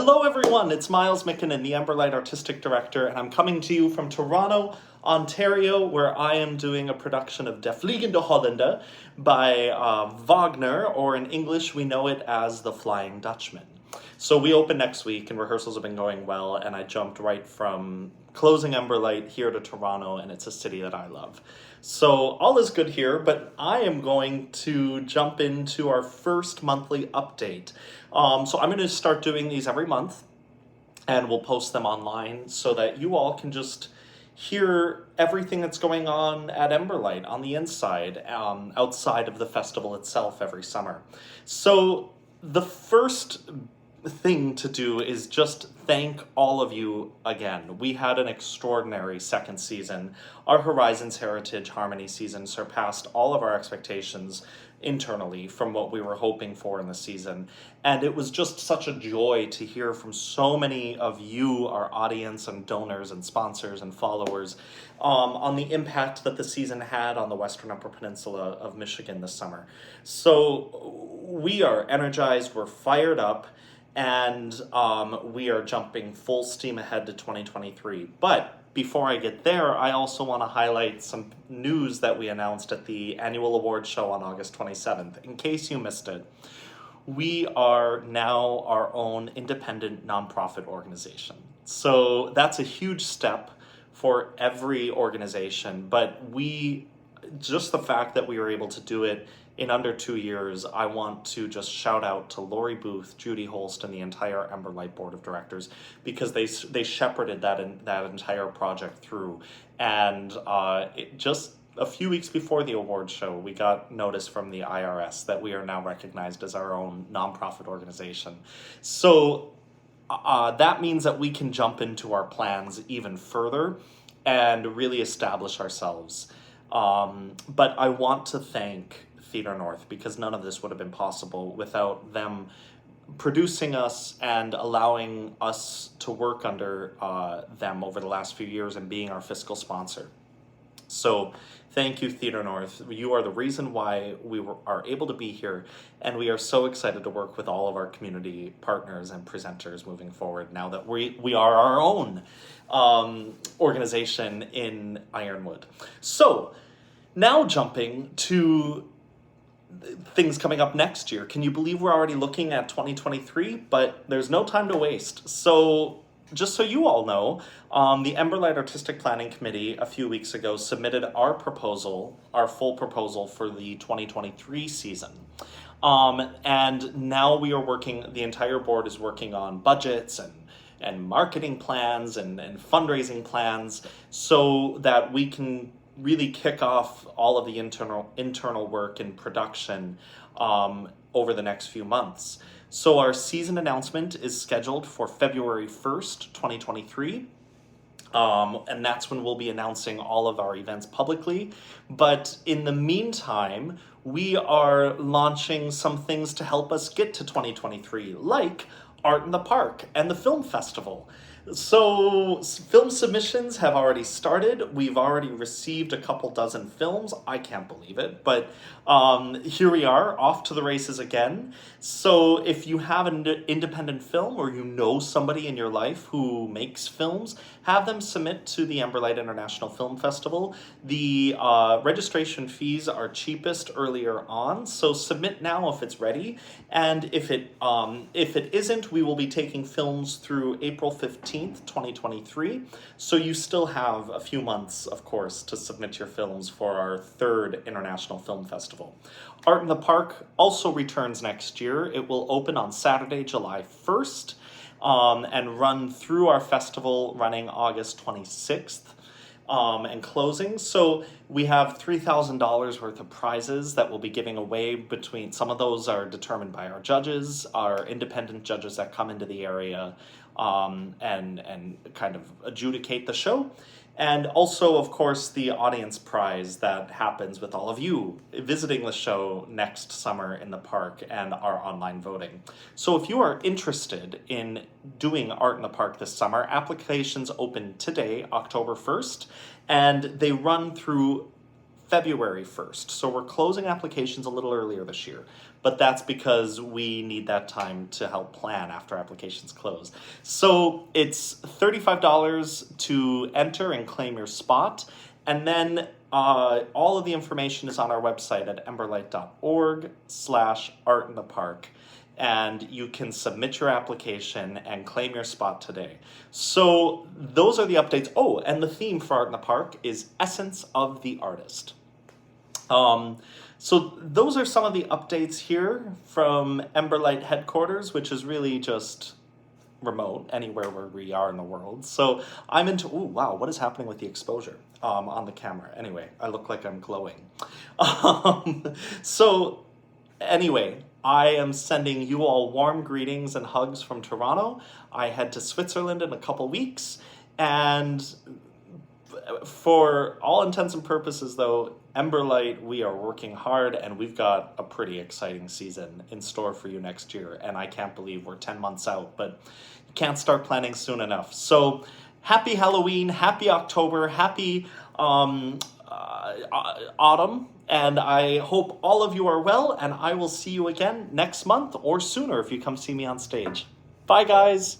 Hello everyone, it's Miles Mykkanen, the EMBERLIGHT Artistic Director, and I'm coming to you from Toronto, Ontario, where I am doing a production of De Vliegende Hollander by Wagner, or in English we know it as The Flying Dutchman. So we open next week and rehearsals have been going well, and I jumped right from closing EMBERLIGHT here to Toronto, and it's a city that I love. So all is good here, but I am going to jump into our first monthly update. So I'm going to start doing these every month, and we'll post them online so that you all can just hear everything that's going on at EMBERLIGHT on the inside, outside of the festival itself every summer. So the first thing to do is just thank all of you again. We had an extraordinary second season. Our Horizons Heritage Harmony season surpassed all of our expectations internally from what we were hoping for in the season. And it was just such a joy to hear from so many of you, our audience and donors and sponsors and followers, on the impact that the season had on the Western Upper Peninsula of Michigan this summer. So we are energized, we're fired up, and we are jumping full steam ahead to 2023. But before I get there, I also want to highlight some news that we announced at the annual awards show on August 27th. In case you missed it, we are now our own independent nonprofit organization. So that's a huge step for every organization, but just the fact that we were able to do it in under 2 years, I want to just shout out to Lori Booth, Judy Holst, and the entire EMBERLIGHT Board of Directors, because they shepherded that entire project through. And just a few weeks before the awards show, we got notice from the IRS that we are now recognized as our own nonprofit organization. So that means that we can jump into our plans even further and really establish ourselves. But I want to thank Theatre North, because none of this would have been possible without them producing us and allowing us to work under them over the last few years and being our fiscal sponsor. So thank you, Theatre North. You are the reason why we are able to be here, and we are so excited to work with all of our community partners and presenters moving forward now that we are our own organization in Ironwood. So now jumping to things coming up next year. Can you believe we're already looking at 2023? But there's no time to waste. So just so you all know, the EMBERLIGHT Artistic Planning Committee a few weeks ago submitted our full proposal for the 2023 season. And now the entire board is working on budgets and marketing plans and fundraising plans so that we can really kick off all of the internal work and production over the next few months. So our season announcement is scheduled for February 1st, 2023. And that's when we'll be announcing all of our events publicly. But in the meantime, we are launching some things to help us get to 2023, like Art in the Park and the Film Festival. So film submissions have already started. We've already received a couple dozen films. I can't believe it, but here we are, off to the races again. So if you have an independent film, or you know somebody in your life who makes films, have them submit to the EMBERLIGHT International Film Festival. The registration fees are cheapest earlier on, so submit now if it's ready. And if it isn't, we will be taking films through April 15th, 2023. So you still have a few months, of course, to submit your films for our third International Film Festival. Art in the Park also returns next year. It will open on Saturday, July 1st, and run through our festival running August 26th. And closing. So we have $3,000 worth of prizes that we'll be giving away. Between some of those are determined by our judges, our independent judges that come into the area and kind of adjudicate the show. And also, of course, the audience prize that happens with all of you visiting the show next summer in the park and our online voting. So if you are interested in doing Art in the Park this summer, applications open today, October 1st, and they run through February 1st. So we're closing applications a little earlier this year, but that's because we need that time to help plan after applications close. So it's $35 to enter and claim your spot. And then all of the information is on our website at emberlight.org/artinthepark. And you can submit your application and claim your spot today. So those are the updates. Oh, and the theme for Art in the Park is Essence of the Artist. So those are some of the updates here from Emberlight headquarters, which is really just remote, anywhere where we are in the world. So I'm into, ooh, wow, what is happening with the exposure on the camera? Anyway, I look like I'm glowing. So anyway, I am sending you all warm greetings and hugs from Toronto. I head to Switzerland in a couple weeks, and for all intents and purposes though, Emberlight, we are working hard, and we've got a pretty exciting season in store for you next year, and I can't believe we're 10 months out, but you can't start planning soon enough. So happy Halloween, happy October, happy autumn, and I hope all of you are well, and I will see you again next month or sooner if you come see me on stage. Bye, guys.